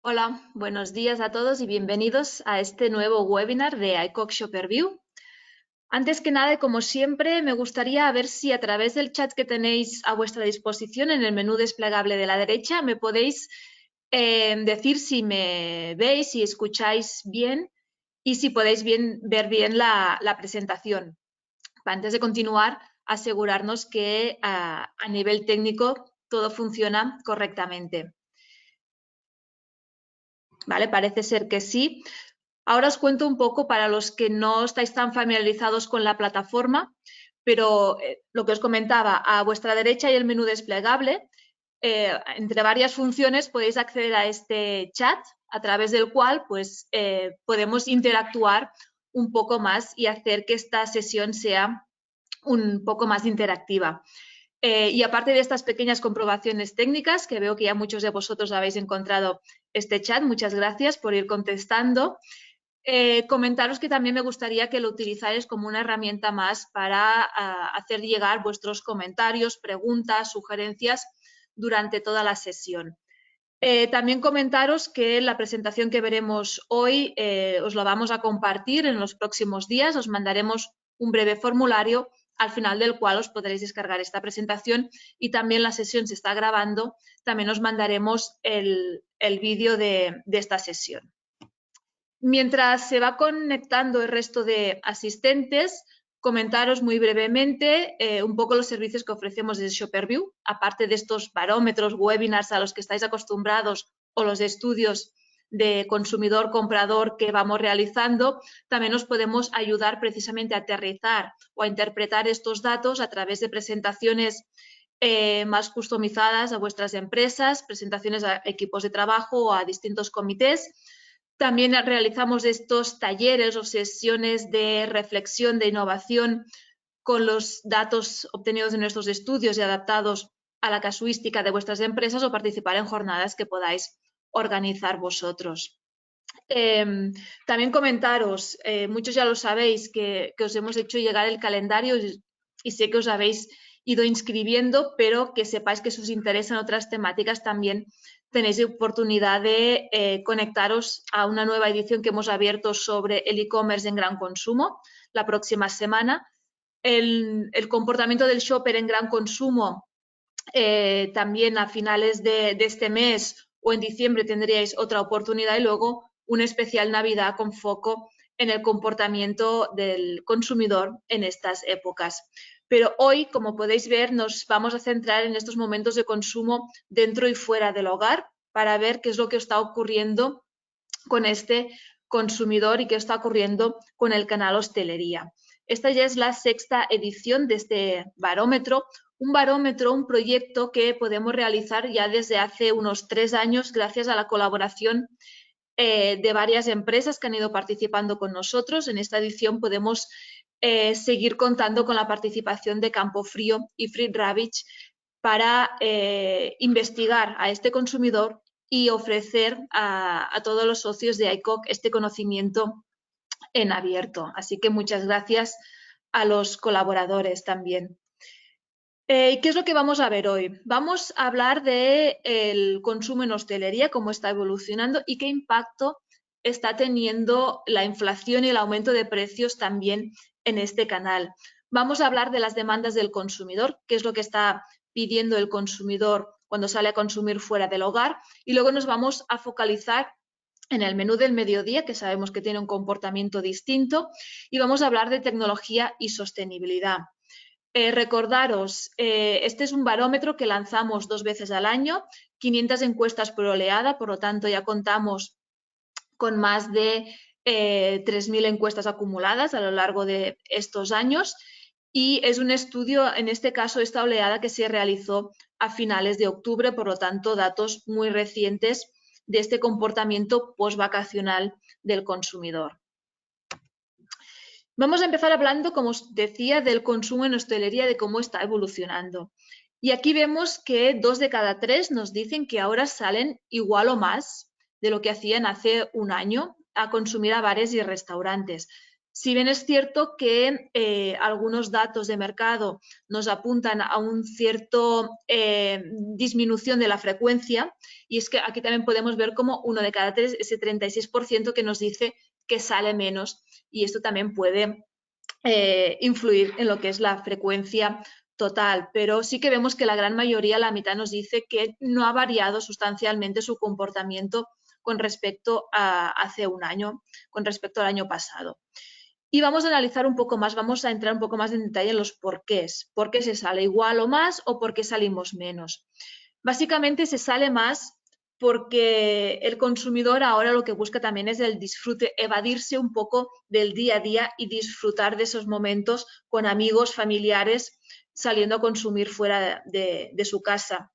Hola, buenos días a todos y bienvenidos a este nuevo webinar de iCock Shopperview. Antes que nada, y como siempre, me gustaría ver si a través del chat que tenéis a vuestra disposición en el menú desplegable de la derecha me podéis decir si me veis, si escucháis bien y si podéis ver bien la presentación. Antes de continuar, asegurarnos que a nivel técnico todo funciona correctamente. ¿Vale? Parece ser que sí. Ahora os cuento un poco para los que no estáis tan familiarizados con la plataforma, pero lo que os comentaba, a vuestra derecha hay el menú desplegable. Entre varias funciones podéis acceder a este chat a través del cual pues, podemos interactuar un poco más y hacer que esta sesión sea un poco más interactiva. Y aparte de estas pequeñas comprobaciones técnicas, que veo que ya muchos de vosotros habéis encontrado este chat, muchas gracias por ir contestando. Comentaros que también me gustaría que lo utilizáis como una herramienta más para hacer llegar vuestros comentarios, preguntas, sugerencias durante toda la sesión. También comentaros que la presentación que veremos hoy os la vamos a compartir en los próximos días. Os mandaremos un breve formulario al final del cual os podréis descargar esta presentación y también la sesión se está grabando. También os mandaremos el vídeo de esta sesión. Mientras se va conectando el resto de asistentes, comentaros muy brevemente un poco los servicios que ofrecemos desde Shopperview, aparte de estos barómetros, webinars a los que estáis acostumbrados o los estudios de consumidor-comprador que vamos realizando, también os podemos ayudar precisamente a aterrizar o a interpretar estos datos a través de presentaciones más customizadas a vuestras empresas, presentaciones a equipos de trabajo o a distintos comités. También realizamos estos talleres o sesiones de reflexión, de innovación con los datos obtenidos en nuestros estudios y adaptados a la casuística de vuestras empresas o participar en jornadas que podáis organizar vosotros. También comentaros, muchos ya lo sabéis, que os hemos hecho llegar el calendario y sé que os habéis ido inscribiendo, pero que sepáis que si os interesan otras temáticas también tenéis oportunidad de conectaros a una nueva edición que hemos abierto sobre el e-commerce en gran consumo la próxima semana. El comportamiento del shopper en gran consumo también a finales de este mes o en diciembre tendríais otra oportunidad y luego un especial Navidad con foco en el comportamiento del consumidor en estas épocas. Pero hoy, como podéis ver, nos vamos a centrar en estos momentos de consumo dentro y fuera del hogar para ver qué es lo que está ocurriendo con este consumidor y qué está ocurriendo con el canal hostelería. Esta ya es la sexta edición de este barómetro, un proyecto que podemos realizar ya desde hace unos 3 años gracias a la colaboración de varias empresas que han ido participando con nosotros. En esta edición podemos seguir contando con la participación de Campofrío y Fried Ravitch para investigar a este consumidor y ofrecer a todos los socios de iCock este conocimiento en abierto. Así que muchas gracias a los colaboradores también. ¿Qué es lo que vamos a ver hoy? Vamos a hablar del consumo en hostelería, cómo está evolucionando y qué impacto está teniendo la inflación y el aumento de precios también en este canal. Vamos a hablar de las demandas del consumidor, qué es lo que está pidiendo el consumidor cuando sale a consumir fuera del hogar, y luego nos vamos a focalizar en el menú del mediodía, que sabemos que tiene un comportamiento distinto, y vamos a hablar de tecnología y sostenibilidad. Recordaros, este es un barómetro que lanzamos 2 veces al año, 500 encuestas por oleada, por lo tanto ya contamos con más de 3.000 encuestas acumuladas a lo largo de estos años y es un estudio, en este caso, esta oleada que se realizó a finales de octubre, por lo tanto, datos muy recientes de este comportamiento postvacacional del consumidor. Vamos a empezar hablando, como os decía, del consumo en hostelería, de cómo está evolucionando. Y aquí vemos que 2 de cada 3 nos dicen que ahora salen igual o más de lo que hacían hace un año a consumir a bares y restaurantes. Si bien es cierto que algunos datos de mercado nos apuntan a un cierto disminución de la frecuencia, y es que aquí también podemos ver como 1 de cada 3, ese 36% que nos dice que sale menos, y esto también puede influir en lo que es la frecuencia total, pero sí que vemos que la gran mayoría, la mitad, nos dice que no ha variado sustancialmente su comportamiento con respecto a hace un año, con respecto al año pasado. Y vamos a analizar un poco más, vamos a entrar un poco más en detalle en los porqués. ¿Por qué se sale igual o más o por qué salimos menos? Básicamente se sale más porque el consumidor ahora lo que busca también es el disfrute, evadirse un poco del día a día y disfrutar de esos momentos con amigos, familiares, saliendo a consumir fuera de su casa.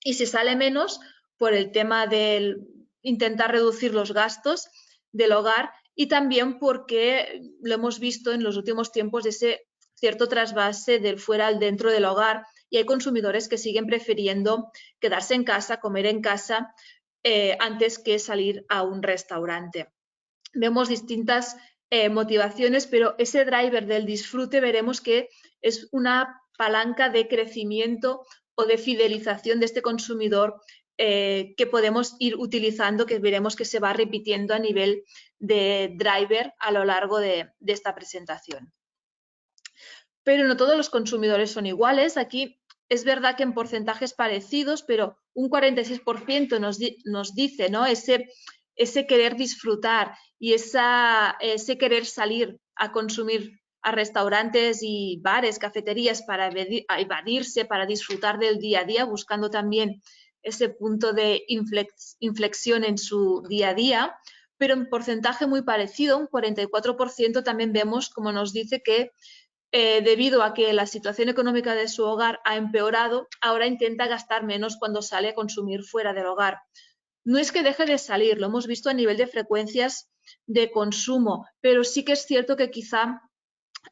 Y se sale menos por el tema del intentar reducir los gastos del hogar y también porque lo hemos visto en los últimos tiempos ese cierto trasvase del fuera al dentro del hogar, y hay consumidores que siguen prefiriendo quedarse en casa, comer en casa, antes que salir a un restaurante. Vemos distintas motivaciones, pero ese driver del disfrute veremos que es una palanca de crecimiento o de fidelización de este consumidor que podemos ir utilizando, que veremos que se va repitiendo a nivel de driver a lo largo de esta presentación. Pero no todos los consumidores son iguales. Aquí es verdad que en porcentajes parecidos, pero un 46% nos dice, ¿no?, ese querer disfrutar y ese querer salir a consumir a restaurantes y bares, cafeterías para evadirse, para disfrutar del día a día, buscando también ese punto de inflexión en su día a día, pero en porcentaje muy parecido, un 44% también vemos, como nos dice, que debido a que la situación económica de su hogar ha empeorado, ahora intenta gastar menos cuando sale a consumir fuera del hogar. No es que deje de salir, lo hemos visto a nivel de frecuencias de consumo, pero sí que es cierto que quizá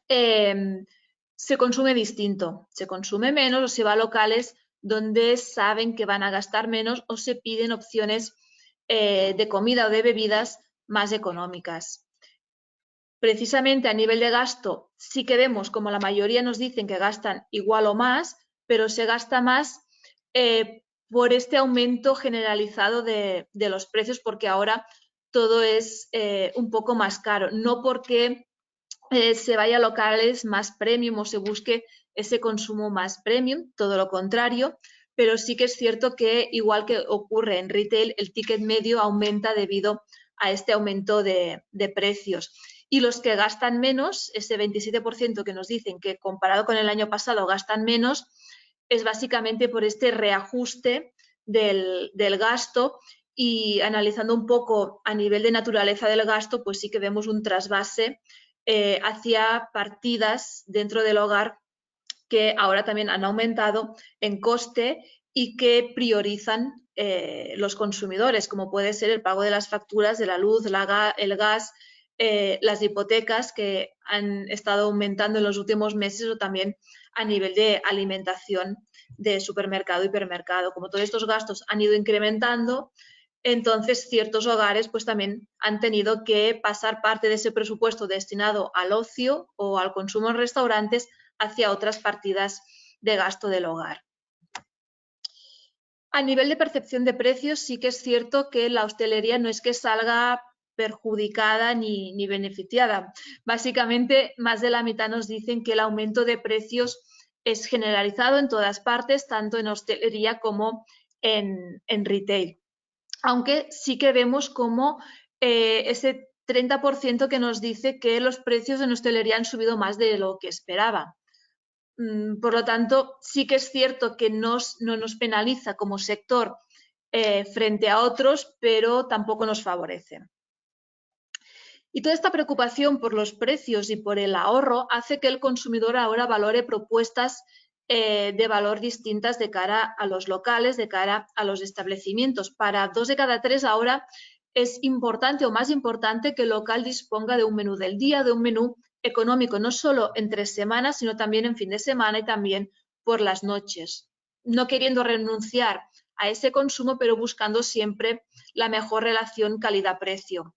se consume distinto, se consume menos o se va a locales donde saben que van a gastar menos o se piden opciones de comida o de bebidas más económicas. Precisamente a nivel de gasto sí que vemos como la mayoría nos dicen que gastan igual o más, pero se gasta más por este aumento generalizado de los precios, porque ahora todo es un poco más caro, no porque se vaya a locales más premium o se busque ese consumo más premium, todo lo contrario, pero sí que es cierto que igual que ocurre en retail, el ticket medio aumenta debido a este aumento de precios. Y los que gastan menos, ese 27% que nos dicen que comparado con el año pasado gastan menos, es básicamente por este reajuste del gasto, y analizando un poco a nivel de naturaleza del gasto, pues sí que vemos un trasvase hacia partidas dentro del hogar que ahora también han aumentado en coste y que priorizan los consumidores, como puede ser el pago de las facturas de la luz, el gas, las hipotecas, que han estado aumentando en los últimos meses, o también a nivel de alimentación de supermercado y hipermercado. Como todos estos gastos han ido incrementando, entonces ciertos hogares pues también han tenido que pasar parte de ese presupuesto destinado al ocio o al consumo en restaurantes hacia otras partidas de gasto del hogar. A nivel de percepción de precios, sí que es cierto que la hostelería no es que salga perjudicada ni beneficiada. Básicamente, más de la mitad nos dicen que el aumento de precios es generalizado en todas partes, tanto en hostelería como en retail. Aunque sí que vemos como ese 30% que nos dice que los precios en hostelería han subido más de lo que esperaba. Por lo tanto, sí que es cierto que no nos penaliza como sector frente a otros, pero tampoco nos favorece. Y toda esta preocupación por los precios y por el ahorro hace que el consumidor ahora valore propuestas de valor distintas de cara a los locales, de cara a los establecimientos. Para 2 de cada 3 ahora es importante o más importante que el local disponga de un menú del día, de un menú económico, no solo entre semanas, sino también en fin de semana y también por las noches, no queriendo renunciar a ese consumo, pero buscando siempre la mejor relación calidad-precio.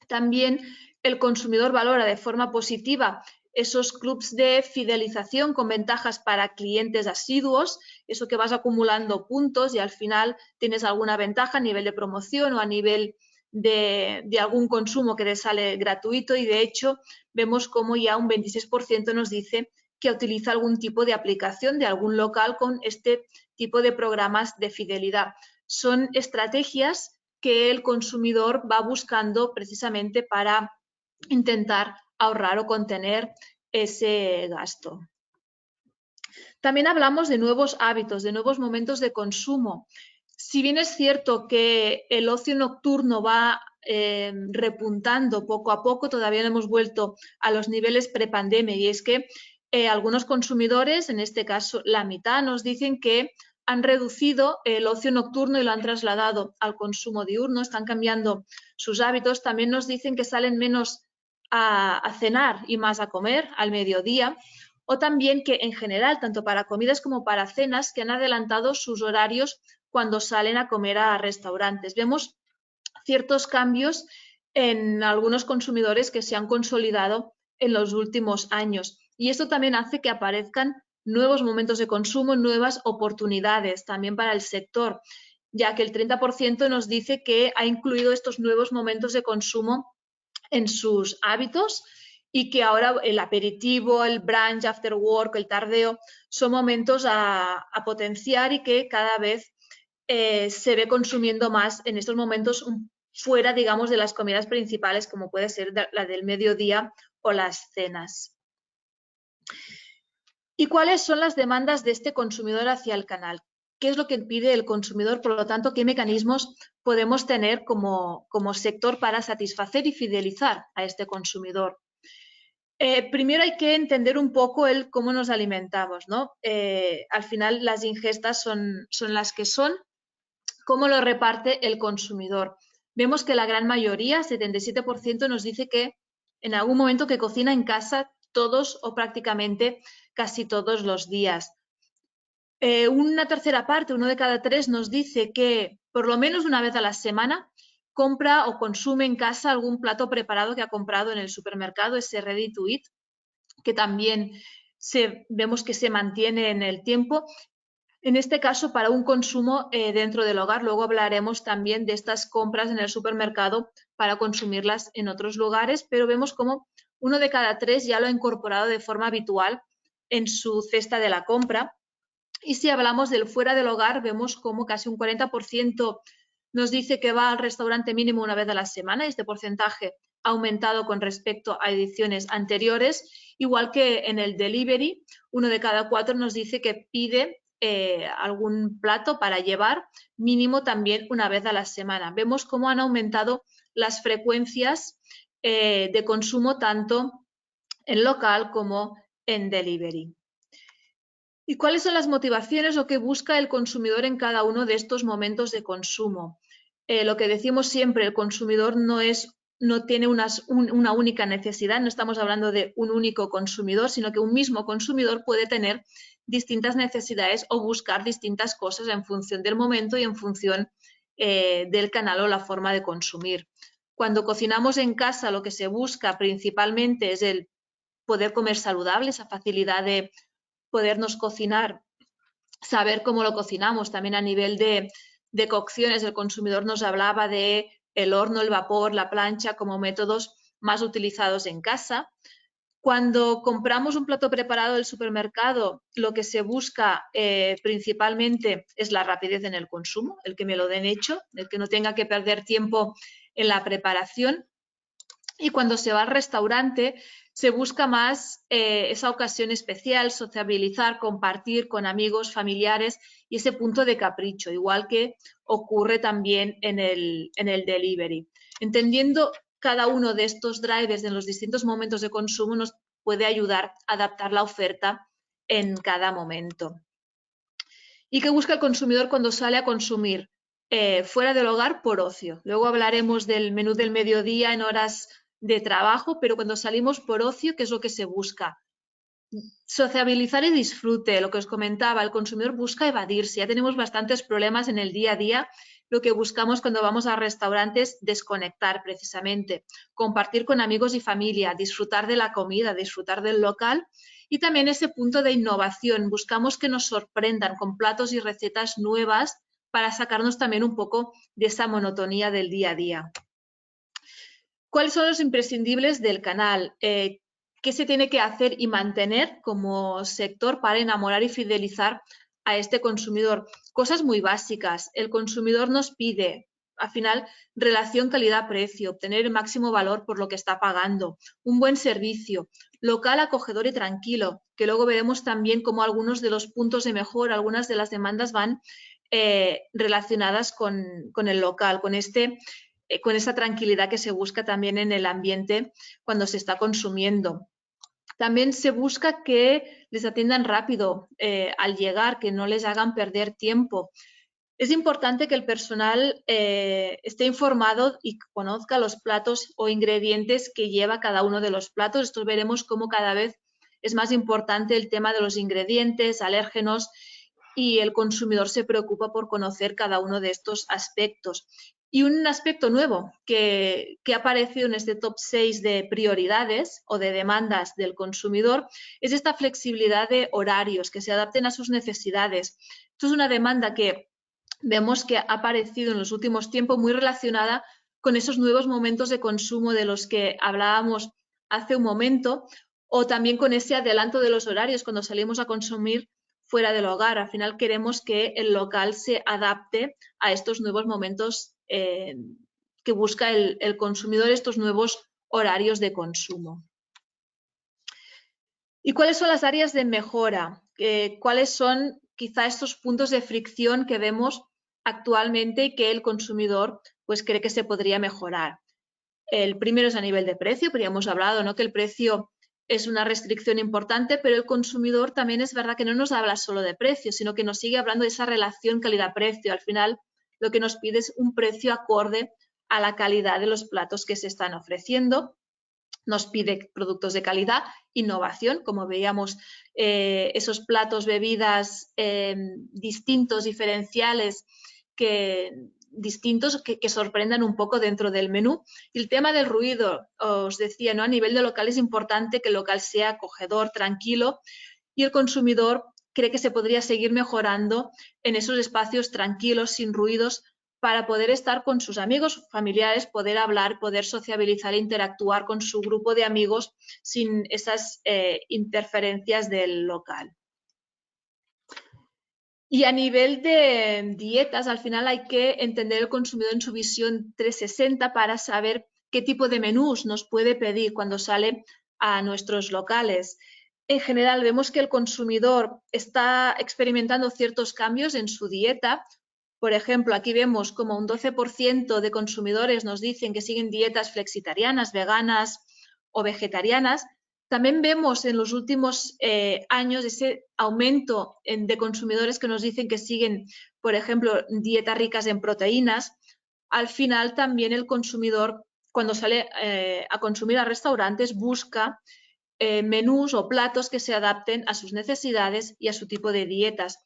También el consumidor valora de forma positiva esos clubs de fidelización con ventajas para clientes asiduos, eso que vas acumulando puntos y al final tienes alguna ventaja a nivel de promoción o a nivel de algún consumo que te sale gratuito, y de hecho vemos como ya un 26% nos dice que utiliza algún tipo de aplicación de algún local con este tipo de programas de fidelidad. Son estrategias que el consumidor va buscando precisamente para intentar ahorrar o contener ese gasto. También hablamos de nuevos hábitos, de nuevos momentos de consumo. Si bien es cierto que el ocio nocturno va repuntando poco a poco, todavía no hemos vuelto a los niveles prepandemia, y es que algunos consumidores, en este caso la mitad, nos dicen que han reducido el ocio nocturno y lo han trasladado al consumo diurno, están cambiando sus hábitos. También nos dicen que salen menos a cenar y más a comer al mediodía, o también que en general, tanto para comidas como para cenas, que han adelantado sus horarios cuando salen a comer a restaurantes. Vemos ciertos cambios en algunos consumidores que se han consolidado en los últimos años, y esto también hace que aparezcan nuevos momentos de consumo, nuevas oportunidades también para el sector, ya que el 30% nos dice que ha incluido estos nuevos momentos de consumo en sus hábitos y que ahora el aperitivo, el brunch, after work, el tardeo son momentos a potenciar y que cada vez se ve consumiendo más en estos momentos fuera, digamos, de las comidas principales, como puede ser la del mediodía o las cenas. ¿Y cuáles son las demandas de este consumidor hacia el canal? ¿Qué es lo que pide el consumidor? Por lo tanto, ¿qué mecanismos podemos tener como sector para satisfacer y fidelizar a este consumidor? Primero hay que entender un poco el cómo nos alimentamos, ¿no? Al final las ingestas son las que son. ¿Cómo lo reparte el consumidor? Vemos que la gran mayoría, 77%, nos dice que en algún momento que cocina en casa todos o prácticamente casi todos los días. Una tercera parte, 1 de cada 3, nos dice que por lo menos una vez a la semana compra o consume en casa algún plato preparado que ha comprado en el supermercado, ese ready to eat, que también vemos que se mantiene en el tiempo. En este caso, para un consumo dentro del hogar. Luego hablaremos también de estas compras en el supermercado para consumirlas en otros lugares, pero vemos como 1 de cada 3 ya lo ha incorporado de forma habitual en su cesta de la compra. Y si hablamos del fuera del hogar, vemos como casi un 40% nos dice que va al restaurante mínimo una vez a la semana. Este porcentaje ha aumentado con respecto a ediciones anteriores, igual que en el delivery, 1 de cada 4 nos dice que pide algún plato para llevar mínimo también una vez a la semana. Vemos cómo han aumentado las frecuencias de consumo tanto en local como en delivery. ¿Y cuáles son las motivaciones o qué busca el consumidor en cada uno de estos momentos de consumo? Lo que decimos siempre, el consumidor no tiene una única necesidad, no estamos hablando de un único consumidor, sino que un mismo consumidor puede tener distintas necesidades o buscar distintas cosas en función del momento y en función del canal o la forma de consumir. Cuando cocinamos en casa, lo que se busca principalmente es el poder comer saludable, esa facilidad de podernos cocinar, saber cómo lo cocinamos, también a nivel de cocciones. El consumidor nos hablaba de el horno, el vapor, la plancha como métodos más utilizados en casa. Cuando compramos un plato preparado del supermercado, lo que se busca principalmente es la rapidez en el consumo, el que me lo den hecho, el que no tenga que perder tiempo en la preparación. Y cuando se va al restaurante, se busca más esa ocasión especial, sociabilizar, compartir con amigos, familiares y ese punto de capricho, igual que ocurre también en el delivery. Entendiendo cada uno de estos drivers en los distintos momentos de consumo nos puede ayudar a adaptar la oferta en cada momento. ¿Y qué busca el consumidor cuando sale a consumir? Fuera del hogar por ocio. Luego hablaremos del menú del mediodía en horas de trabajo, pero cuando salimos por ocio, ¿qué es lo que se busca? Sociabilizar y disfrute, lo que os comentaba, el consumidor busca evadirse. Ya tenemos bastantes problemas en el día a día lo que buscamos cuando vamos a restaurantes, desconectar precisamente, compartir con amigos y familia, disfrutar de la comida, disfrutar del local y también ese punto de innovación. Buscamos que nos sorprendan con platos y recetas nuevas para sacarnos también un poco de esa monotonía del día a día. ¿Cuáles son los imprescindibles del canal? ¿Qué se tiene que hacer y mantener como sector para enamorar y fidelizar a este consumidor? Cosas muy básicas. El consumidor nos pide, al final, relación calidad-precio, obtener el máximo valor por lo que está pagando, un buen servicio, local acogedor y tranquilo, que luego veremos también cómo algunos de los puntos de mejora, algunas de las demandas van relacionadas con el local, con esa tranquilidad que se busca también en el ambiente cuando se está consumiendo. También se busca que les atiendan rápido al llegar, que no les hagan perder tiempo. Es importante que el personal esté informado y conozca los platos o ingredientes que lleva cada uno de los platos. Esto veremos cómo cada vez es más importante el tema de los ingredientes, alérgenos, y el consumidor se preocupa por conocer cada uno de estos aspectos. Y un aspecto nuevo que ha aparecido en este top 6 de prioridades o de demandas del consumidor es esta flexibilidad de horarios, que se adapten a sus necesidades. Esto es una demanda que vemos que ha aparecido en los últimos tiempos muy relacionada con esos nuevos momentos de consumo de los que hablábamos hace un momento, o también con ese adelanto de los horarios cuando salimos a consumir fuera del hogar. Al final queremos que el local se adapte a estos nuevos momentos que busca el consumidor, estos nuevos horarios de consumo. ¿Y cuáles son las áreas de mejora? ¿Cuáles son quizá estos puntos de fricción que vemos actualmente y que el consumidor pues, cree que se podría mejorar? El primero es a nivel de precio, pero ya hemos hablado, ¿no?, que el precio es una restricción importante, pero el consumidor también es verdad que no nos habla solo de precio, sino que nos sigue hablando de esa relación calidad-precio. Al final, lo que nos pide es un precio acorde a la calidad de los platos que se están ofreciendo. Nos pide productos de calidad, innovación, como veíamos, esos platos, bebidas distintos, diferenciales, que sorprendan un poco dentro del menú. Y el tema del ruido, os decía, ¿no?, a nivel de local es importante que el local sea acogedor, tranquilo, y el consumidor cree que se podría seguir mejorando en esos espacios tranquilos, sin ruidos, para poder estar con sus amigos, familiares, poder hablar, poder sociabilizar e interactuar con su grupo de amigos sin esas interferencias del local. Y a nivel de dietas, al final hay que entender el consumidor en su visión 360 para saber qué tipo de menús nos puede pedir cuando sale a nuestros locales. En general, vemos que el consumidor está experimentando ciertos cambios en su dieta. Por ejemplo, aquí vemos como un 12% de consumidores nos dicen que siguen dietas flexitarianas, veganas o vegetarianas. También vemos en los últimos años ese aumento de consumidores que nos dicen que siguen, por ejemplo, dietas ricas en proteínas. Al final, también el consumidor, cuando sale a consumir a restaurantes, busca menús o platos que se adapten a sus necesidades y a su tipo de dietas.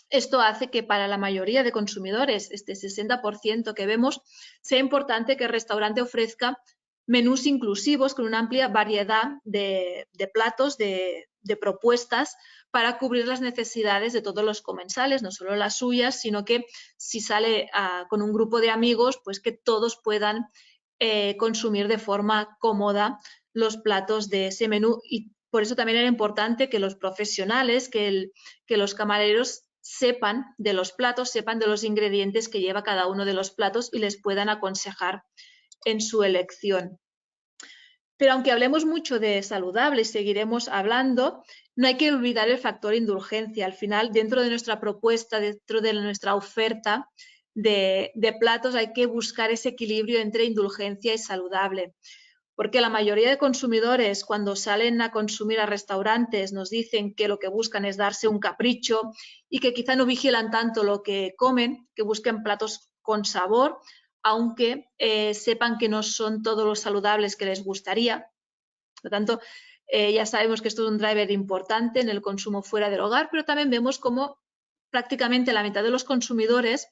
Esto hace que para la mayoría de consumidores, este 60% que vemos, sea importante que el restaurante ofrezca menús inclusivos con una amplia variedad de platos, de propuestas para cubrir las necesidades de todos los comensales, no solo las suyas, sino que si sale con un grupo de amigos, pues que todos puedan consumir de forma cómoda los platos de ese menú. Y por eso también era importante que los profesionales, que los camareros sepan de los platos, sepan de los ingredientes que lleva cada uno de los platos y les puedan aconsejar en su elección. Pero aunque hablemos mucho de saludable y seguiremos hablando, no hay que olvidar el factor indulgencia. Al final, dentro de nuestra propuesta, dentro de nuestra oferta de platos, hay que buscar ese equilibrio entre indulgencia y saludable. Porque la mayoría de consumidores, cuando salen a consumir a restaurantes, nos dicen que lo que buscan es darse un capricho y que quizá no vigilan tanto lo que comen, que busquen platos con sabor, aunque sepan que no son todos los saludables que les gustaría. Por lo tanto, ya sabemos que esto es un driver importante en el consumo fuera del hogar, pero también vemos cómo prácticamente la mitad de los consumidores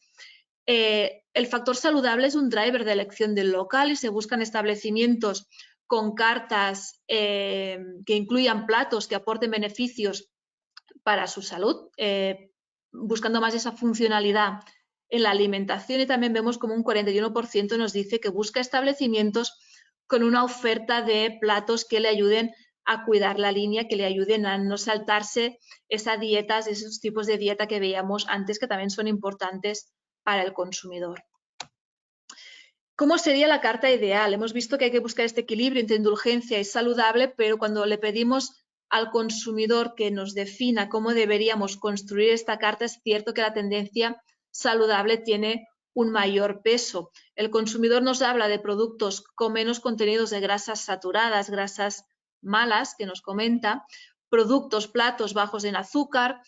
El factor saludable es un driver de elección del local y se buscan establecimientos con cartas que incluyan platos que aporten beneficios para su salud, buscando más esa funcionalidad en la alimentación, y también vemos como un 41% nos dice que busca establecimientos con una oferta de platos que le ayuden a cuidar la línea, que le ayuden a no saltarse esas dietas, esos tipos de dieta que veíamos antes, que también son importantes para el consumidor. ¿Cómo sería la carta ideal? Hemos visto que hay que buscar este equilibrio entre indulgencia y saludable, pero cuando le pedimos al consumidor que nos defina cómo deberíamos construir esta carta, es cierto que la tendencia saludable tiene un mayor peso. El consumidor nos habla de productos con menos contenidos de grasas saturadas, grasas malas, que nos comenta, productos, platos bajos en azúcar.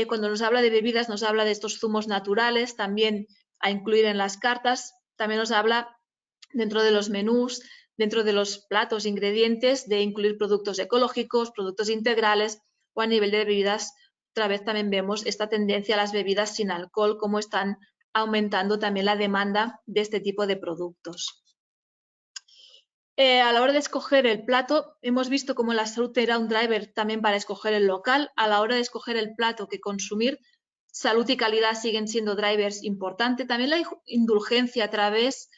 Cuando nos habla de bebidas, nos habla de estos zumos naturales, también a incluir en las cartas. También nos habla dentro de los menús, dentro de los platos, ingredientes, de incluir productos ecológicos, productos integrales, o a nivel de bebidas. Otra vez también vemos esta tendencia a las bebidas sin alcohol, cómo están aumentando también la demanda de este tipo de productos. A la hora de escoger el plato, hemos visto cómo la salud era un driver también para escoger el local. A la hora de escoger el plato que consumir, salud y calidad siguen siendo drivers importantes. También la indulgencia a través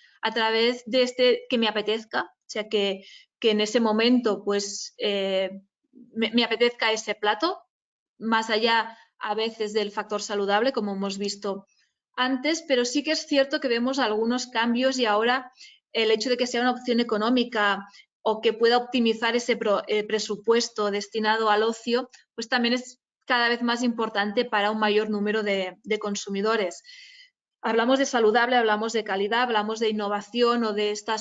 de este que me apetezca, o sea, que en ese momento pues me apetezca ese plato, más allá a veces del factor saludable, como hemos visto antes, pero sí que es cierto que vemos algunos cambios, y ahora el hecho de que sea una opción económica o que pueda optimizar ese presupuesto destinado al ocio, pues también es cada vez más importante para un mayor número de consumidores. Hablamos de saludable, hablamos de calidad, hablamos de innovación o de este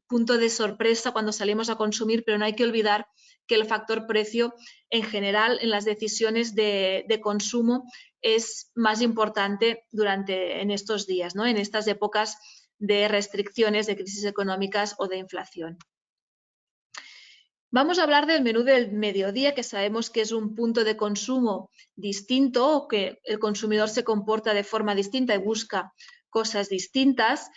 punto de sorpresa cuando salimos a consumir, pero no hay que olvidar que el factor precio en general en las decisiones de consumo es más importante en estos días, ¿no? En estas épocas de restricciones, de crisis económicas o de inflación. Vamos a hablar del menú del mediodía, que sabemos que es un punto de consumo distinto, o que el consumidor se comporta de forma distinta y busca cosas distintas.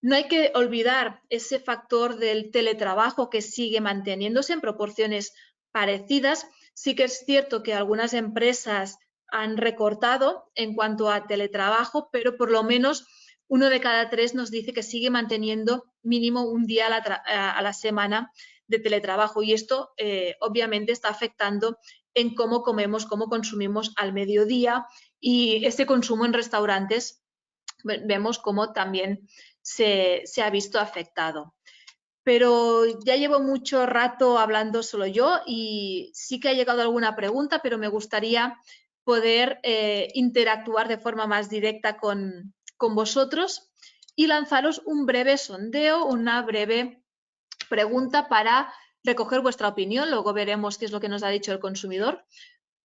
No hay que olvidar ese factor del teletrabajo, que sigue manteniéndose en proporciones parecidas. Sí que es cierto que algunas empresas han recortado en cuanto a teletrabajo, pero por lo menos 1 de cada 3 nos dice que sigue manteniendo mínimo un día a la semana de teletrabajo, y esto obviamente está afectando en cómo comemos, cómo consumimos al mediodía, y este consumo en restaurantes vemos cómo también se ha visto afectado. Pero ya llevo mucho rato hablando solo yo, y sí que ha llegado alguna pregunta, pero me gustaría poder interactuar de forma más directa con vosotros y lanzaros un breve sondeo, una breve pregunta para recoger vuestra opinión. Luego veremos qué es lo que nos ha dicho el consumidor.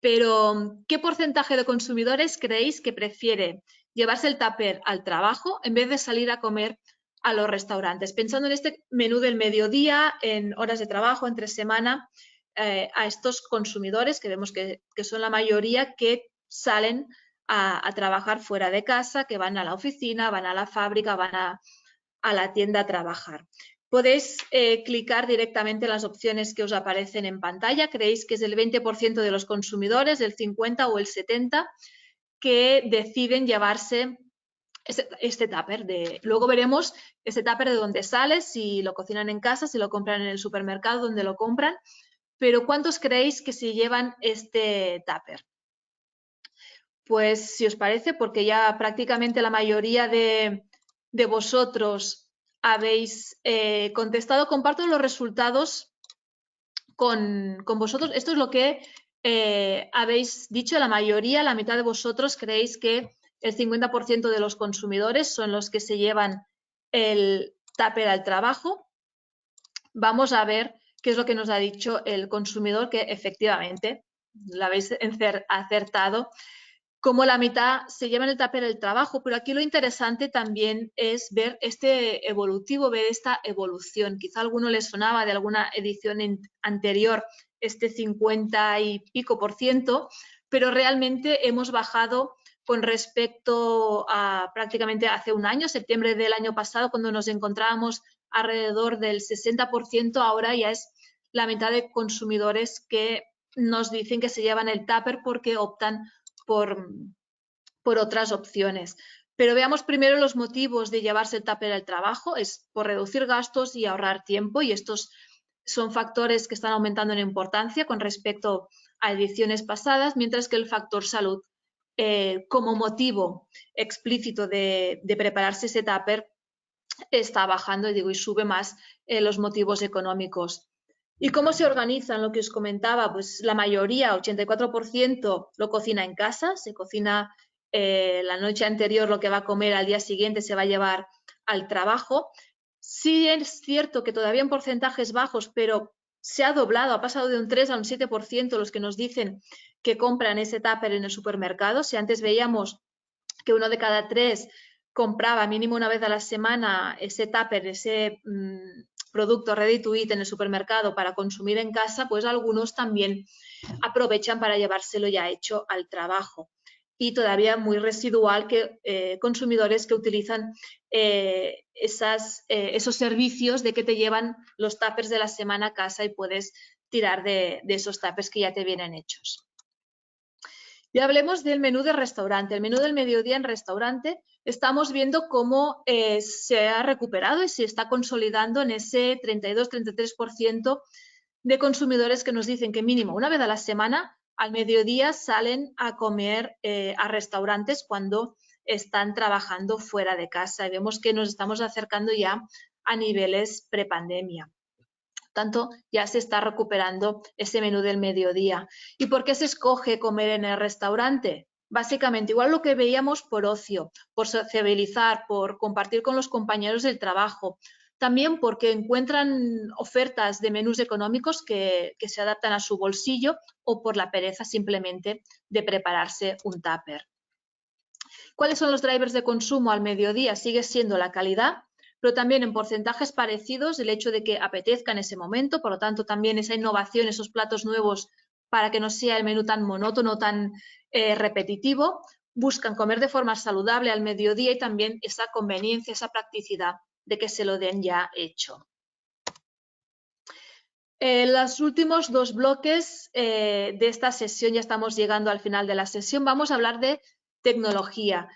Pero, ¿qué porcentaje de consumidores creéis que prefiere llevarse el tupper al trabajo en vez de salir a comer a los restaurantes? Pensando en este menú del mediodía, en horas de trabajo, entre semana, a estos consumidores que vemos que son la mayoría, que salen a trabajar fuera de casa, que van a la oficina, van a la fábrica, van a la tienda a trabajar. Podéis clicar directamente en las opciones que os aparecen en pantalla. Creéis que es el 20% de los consumidores, el 50% o el 70%, que deciden llevarse este tupper. Luego veremos este tupper de dónde sale, si lo cocinan en casa, si lo compran en el supermercado, donde lo compran. Pero ¿cuántos creéis que se llevan este tupper? Pues si os parece, porque ya prácticamente la mayoría de vosotros habéis contestado, comparto los resultados con vosotros. Esto es lo que habéis dicho, la mayoría, la mitad de vosotros creéis que el 50% de los consumidores son los que se llevan el tupper al trabajo. Vamos a ver qué es lo que nos ha dicho el consumidor, que efectivamente lo habéis acertado. Como la mitad se llevan el tupper al trabajo, pero aquí lo interesante también es ver este evolutivo, ver esta evolución. Quizá a alguno le sonaba de alguna edición anterior este 50 y pico %, pero realmente hemos bajado con respecto a prácticamente hace un año, septiembre del año pasado, cuando nos encontrábamos alrededor del 60%, ahora ya es la mitad de consumidores que nos dicen que se llevan el tupper porque optan por otras opciones. Pero veamos primero los motivos de llevarse el tupper al trabajo. Es por reducir gastos y ahorrar tiempo, y estos son factores que están aumentando en importancia con respecto a ediciones pasadas, mientras que el factor salud, como motivo explícito de prepararse ese tupper, está bajando y sube más los motivos económicos. ¿Y cómo se organizan? Lo que os comentaba, pues la mayoría, 84%, lo cocina en casa, se cocina la noche anterior lo que va a comer, al día siguiente se va a llevar al trabajo. Sí es cierto que todavía en porcentajes bajos, pero se ha doblado, ha pasado de un 3 a un 7% los que nos dicen que compran ese tupper en el supermercado. Si antes veíamos que 1 de cada 3 compraba mínimo una vez a la semana ese tupper, ese producto ready to eat en el supermercado para consumir en casa, pues algunos también aprovechan para llevárselo ya hecho al trabajo. Y todavía muy residual que consumidores que utilizan esos servicios de que te llevan los tuppers de la semana a casa y puedes tirar de esos tuppers que ya te vienen hechos. Y hablemos del menú de restaurante. El menú del mediodía en restaurante, estamos viendo cómo se ha recuperado y se está consolidando en ese 32-33% de consumidores que nos dicen que mínimo una vez a la semana, al mediodía, salen a comer a restaurantes cuando están trabajando fuera de casa. Y vemos que nos estamos acercando ya a niveles prepandemia. Tanto ya se está recuperando ese menú del mediodía. ¿Y por qué se escoge comer en el restaurante? Básicamente, igual lo que veíamos, por ocio, por sociabilizar, por compartir con los compañeros del trabajo. También porque encuentran ofertas de menús económicos que se adaptan a su bolsillo, o por la pereza simplemente de prepararse un tupper. ¿Cuáles son los drivers de consumo al mediodía? Sigue siendo la calidad, pero también en porcentajes parecidos el hecho de que apetezca en ese momento, por lo tanto también esa innovación, esos platos nuevos para que no sea el menú tan monótono, tan repetitivo. Buscan comer de forma saludable al mediodía y también esa conveniencia, esa practicidad de que se lo den ya hecho. Los últimos dos bloques de esta sesión, ya estamos llegando al final de la sesión, vamos a hablar de tecnología.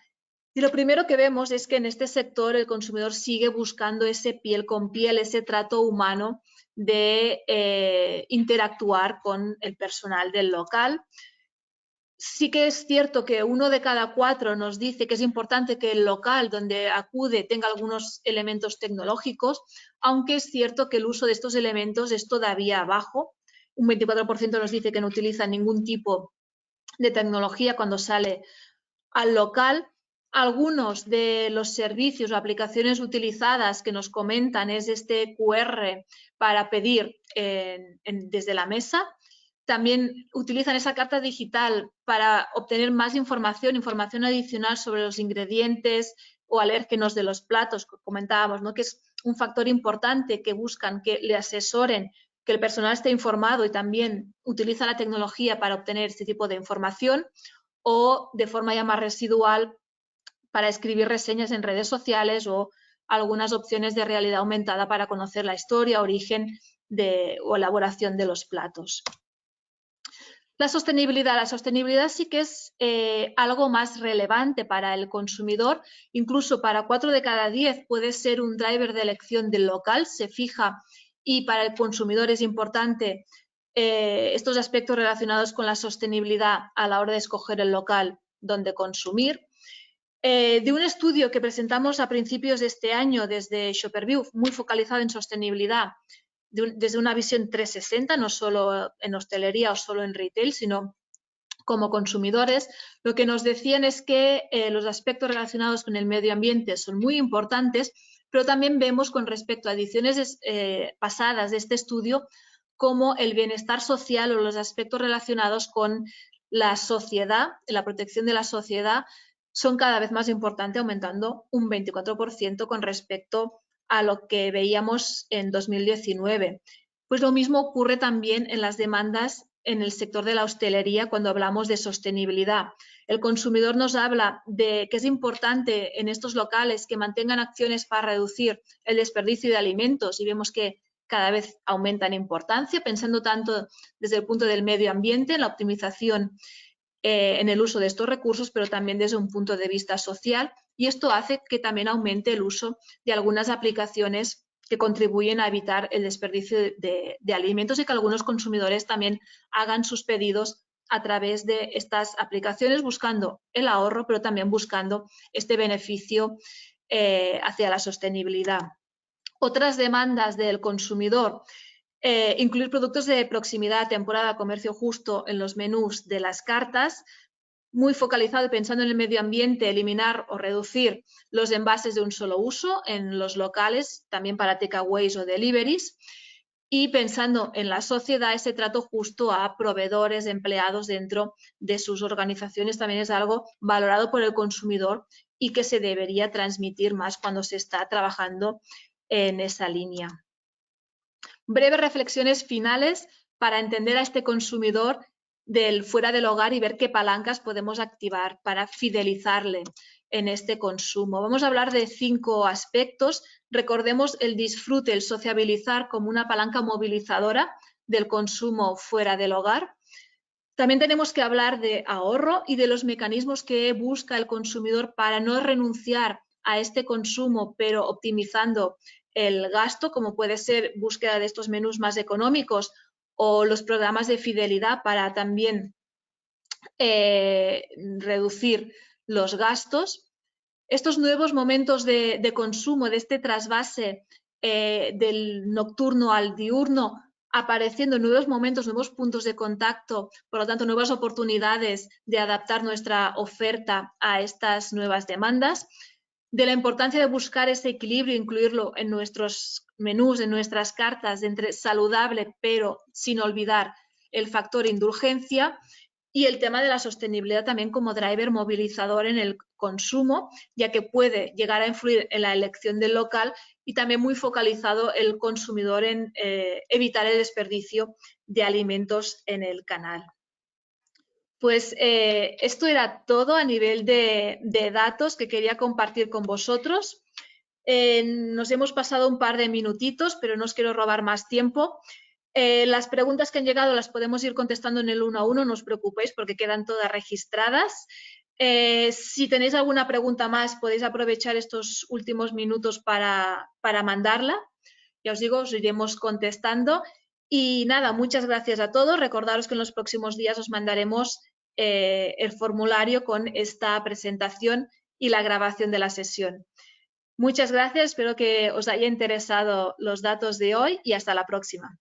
Y lo primero que vemos es que en este sector el consumidor sigue buscando ese piel con piel, ese trato humano de interactuar con el personal del local. Sí que es cierto que 1 de cada 4 nos dice que es importante que el local donde acude tenga algunos elementos tecnológicos, aunque es cierto que el uso de estos elementos es todavía bajo. Un 24% nos dice que no utiliza ningún tipo de tecnología cuando sale al local. Algunos de los servicios o aplicaciones utilizadas que nos comentan es este QR para pedir desde la mesa. También utilizan esa carta digital para obtener más información adicional sobre los ingredientes o alérgenos de los platos que comentábamos, ¿no? Que es un factor importante, que buscan que le asesoren, que el personal esté informado, y también utiliza la tecnología para obtener este tipo de información, o de forma ya más residual para escribir reseñas en redes sociales o algunas opciones de realidad aumentada para conocer la historia, origen o elaboración de los platos. La sostenibilidad sí que es algo más relevante para el consumidor. Incluso para 4 de cada 10 puede ser un driver de elección del local, se fija, y para el consumidor es importante estos aspectos relacionados con la sostenibilidad a la hora de escoger el local donde consumir. De un estudio que presentamos a principios de este año desde Shopperview, muy focalizado en sostenibilidad, desde una visión 360, no solo en hostelería o solo en retail, sino como consumidores, lo que nos decían es que los aspectos relacionados con el medio ambiente son muy importantes, pero también vemos con respecto a ediciones pasadas de este estudio como el bienestar social o los aspectos relacionados con la sociedad, la protección de la sociedad, son cada vez más importantes, aumentando un 24% con respecto a lo que veíamos en 2019. Pues lo mismo ocurre también en las demandas en el sector de la hostelería cuando hablamos de sostenibilidad. El consumidor nos habla de que es importante en estos locales que mantengan acciones para reducir el desperdicio de alimentos y vemos que cada vez aumenta en importancia, pensando tanto desde el punto del medio ambiente, en la optimización en el uso de estos recursos, pero también desde un punto de vista social, y esto hace que también aumente el uso de algunas aplicaciones que contribuyen a evitar el desperdicio de alimentos y que algunos consumidores también hagan sus pedidos a través de estas aplicaciones buscando el ahorro, pero también buscando este beneficio hacia la sostenibilidad. Otras demandas del consumidor, incluir productos de proximidad, temporada, comercio justo en los menús de las cartas, muy focalizado y pensando en el medio ambiente, eliminar o reducir los envases de un solo uso en los locales, también para takeaways o deliveries, y pensando en la sociedad, ese trato justo a proveedores, empleados dentro de sus organizaciones también es algo valorado por el consumidor y que se debería transmitir más cuando se está trabajando en esa línea. Breves reflexiones finales para entender a este consumidor del fuera del hogar y ver qué palancas podemos activar para fidelizarle en este consumo. Vamos a hablar de 5 aspectos. Recordemos el disfrute, el sociabilizar como una palanca movilizadora del consumo fuera del hogar. También tenemos que hablar de ahorro y de los mecanismos que busca el consumidor para no renunciar a este consumo, pero optimizando el gasto, como puede ser búsqueda de estos menús más económicos o los programas de fidelidad para también reducir los gastos. Estos nuevos momentos de consumo, de este trasvase del nocturno al diurno, apareciendo nuevos momentos, nuevos puntos de contacto, por lo tanto, nuevas oportunidades de adaptar nuestra oferta a estas nuevas demandas, de la importancia de buscar ese equilibrio, incluirlo en nuestros menús, en nuestras cartas, entre saludable, pero sin olvidar el factor indulgencia, y el tema de la sostenibilidad también como driver movilizador en el consumo, ya que puede llegar a influir en la elección del local y también muy focalizado el consumidor en evitar el desperdicio de alimentos en el canal. Pues esto era todo a nivel de datos que quería compartir con vosotros. Nos hemos pasado un par de minutitos, pero no os quiero robar más tiempo. Las preguntas que han llegado las podemos ir contestando en el 1 a 1, no os preocupéis porque quedan todas registradas. Si tenéis alguna pregunta más, podéis aprovechar estos últimos minutos para mandarla. Ya os digo, os iremos contestando. Y nada, muchas gracias a todos. Recordaros que en los próximos días os mandaremos el formulario con esta presentación y la grabación de la sesión. Muchas gracias, espero que os haya interesado los datos de hoy y hasta la próxima.